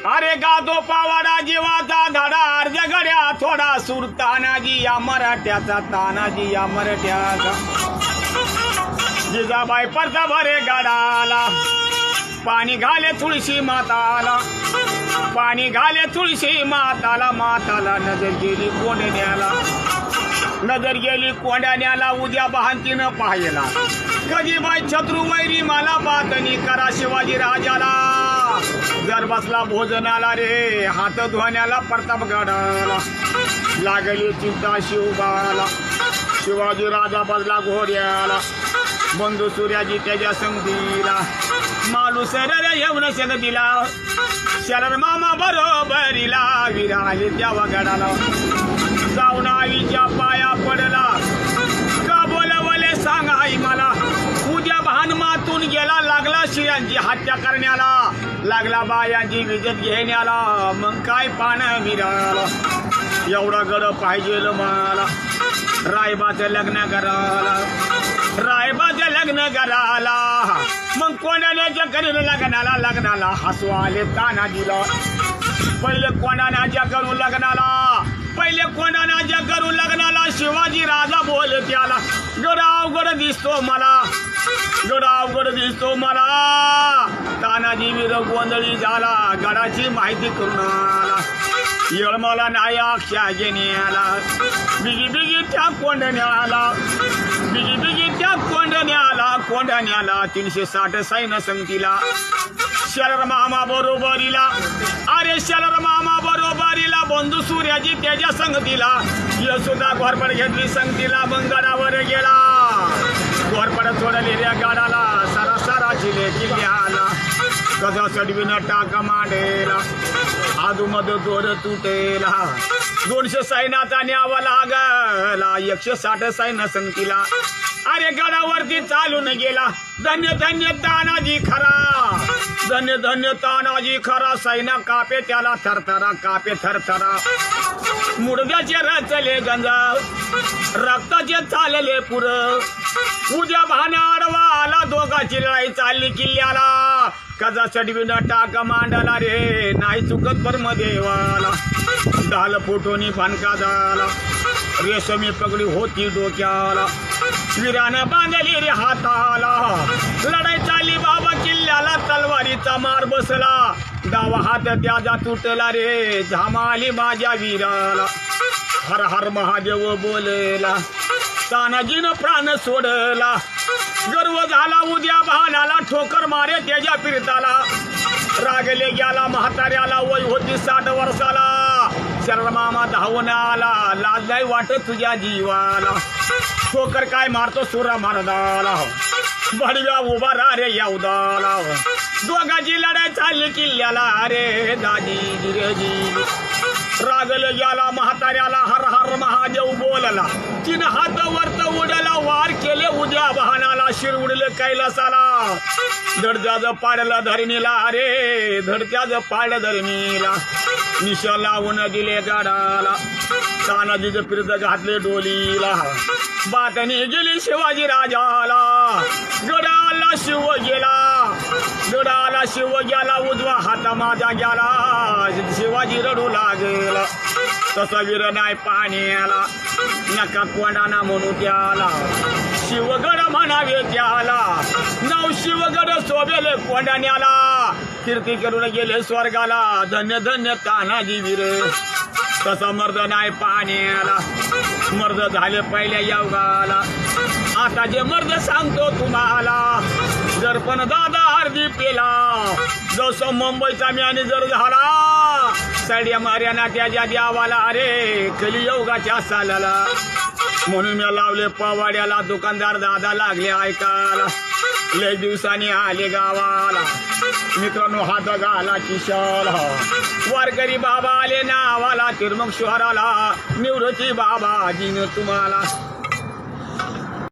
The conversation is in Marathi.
अरे गातो पावाडा जीवाचा धडा अर्ध गड्या थोडा सूर तानाजी या मराठ्याचा तानाजी या मराठ्याचा जिजाबाई परता भरे गडाला पाणी घाले तुळशी माताला पाणी घाले तुळशी माताला माताला नजर गेली कोंडण्याला नजर गेली कोंडण्याला उद्या बहांतीनं पाहायला कधी बाई शत्रू वैरी मला बातनी करा शिवाजी राजाला जर बसला भोजनाला रे हात धुण्याला प्रतापगडाला लागली चिंता शिवबाला शिवाजी राजा बसला घोड्याला बंधू सूर्याजी त्याच्या संगतीला मालू सरर येऊन शेत दिला शरर मामा बरोबरीला विराले त्या वगडाला जाऊन आईच्या पाया पडला का बोलवले सांग आई मला उद्या भानमातून गेला लागला शियांची हत्या करण्याला लागला बायांची विजत घेण्याला मग काय पानं मिळाला एवढा गड पाहिजे मला रायबाचं लग्न कराला रायबाचं लग्न कराला मग कोणाच्या करीन लग्नाला हसू आले तानाजीला पहिले कोणाच्या करून लग्नाला पहिले कोणाच्या करून लग्नाला शिवाजी राजा बोल त्याला गड दिसतो मला गड दिसतो मला तानाजी वीर गोंधळी झाला गडाची माहिती करून आला येळ मला नाही अक्षा घेण्याला बिगी त्या कोंडण्याला बिगी त्या कोंडण्याला 360 सैन्य संगतीला शरर मामा बरोबरीला अरे शरर मामा बरोबरीला बंधू सूर्याजी त्याच्या संगतीला यशोदा घोरपड घेतली संगतीला मग गडावर गेला घोरपड सोडलेल्या गाडाला सरासराची किल्ल्याला कसा चढवीन टाका मांडेला आजूमध दोर तुटेला 200 सैन्याचा न्यावा लागला 160 सैन्य संगतीला अरे गडावरती चालून गेला धन्य तानाजी खरा धन्य तानाजी खरा सैन्य कापे त्याला थरथरा कापे थरथरा मुडद्याचे रचले गंज रक्ताचे चालले पुर उद्या भाना आडवा आला दोघाची लढाई चालली किल्ल्याला कजा चढवीन टाक मांडला रे नाही चुकत परमदेवाला ढाल फुटोनी फणका झाला रेशमी पगडी होती डोक्याला वीरानं बांधली रे हाताला लढाई चालली बाबा किल्ल्याला तलवारीचा मार बसला डावा हात त्याचा तुटला रे झामाली माझ्या वीराला हर हर महादेव बोलला तानाजीनं प्राण सोडला गर्व झाला उद्या भानाला ठोकर मारे त्याच्या फिरताला रागले गेला म्हाताऱ्याला वय होती 60 वर्षाला शरण मामा धावून आला लाज नाही वाटत तुझ्या जीवाला ठोकर काय मारतो सुरा मारदाला बडव्या उभा रे यवदाला दोघाची लढाई चालली किल्ल्याला रे दाजी गिरजी रागल गेला म्हाताऱ्याला हर हर महादेव बोलला 3 हात वरत उडला वार केले उद्या वाहनाला शिर उडले कैलासाला धडक्याच पाडला धरणीला रे धडक्याच पाड धरणीला निश लावून दिले गाडाला तानाजीचं फिरत घातले डोलीला बातनी गेली शिवाजी राजाला गडाला शिव गेला उजवा हात माझा गेला शिवाजी रडू लागेल तसा वीर नाही पाण्याला नका कोंडाना म्हणू त्याला शिवगड म्हणावे त्याला नाव शिवगड सोबेले कोंडाण्याला कीर्ती करून गेले स्वर्गाला धन्य तानाजी वीर तसा मर्द नाही पाण्याला मर्द झाले पहिल्या योगाला आता जे मर्द सांगतो तुम्हाला जर पण दादा अर्धी पेला जसं मुंबईचा मॅनेजर झाला साड्या मार्याना त्याच्या द्यावाला अरे कलियोगाच्या सालाला म्हणून मी लावले पवाड्याला दुकानदार दादा लागले ऐकायला लय दिवसांनी आले गावाला मित्रांनो हात घाला किशाला वारकरी बाबा आले नावाला तिरमक शहराला निवृत्ती बाबाजीनं तुम्हाला